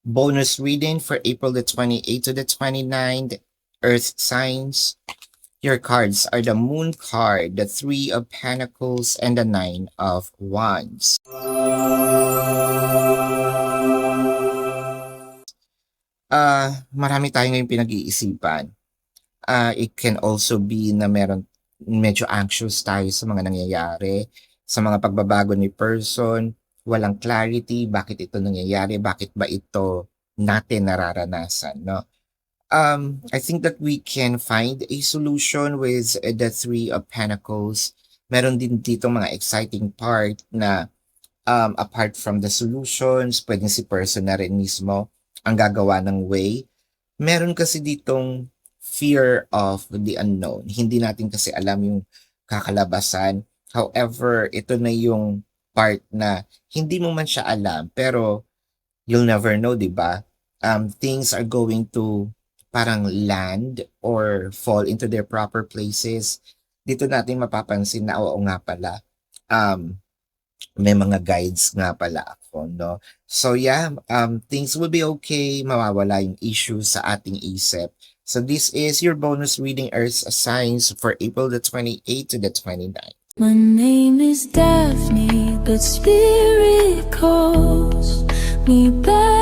Bonus reading for April the 28th to the 29th, Earth signs. Your cards are the Moon card, the Three of Pentacles, and the Nine of Wands. Marami tayo ngayong pinag-iisipan. It can also be na medyo anxious tayo sa mga nangyayari, sa mga pagbabago ni person, walang clarity, bakit ito nangyayari, bakit ba ito natin nararanasan, no? I think that we can find a solution with the Three of Pentacles. Meron din dito mga exciting part na apart from the solutions, pwedeng si person na rin mismo ang gagawa ng way. Meron kasi ditong fear of the unknown. Hindi natin kasi alam yung kakalabasan. However, ito na yung part na hindi mo man siya alam, pero you'll never know, di ba? Things are going to parang land or fall into their proper places. Dito natin mapapansin na oo nga pala. May mga guides nga pala ako, no? So yeah, things will be okay, mawawala yung issues sa ating isip. So this is your bonus reading Earth signs for April the 28th to the 29th. My name is Daphne, but spirit calls me back.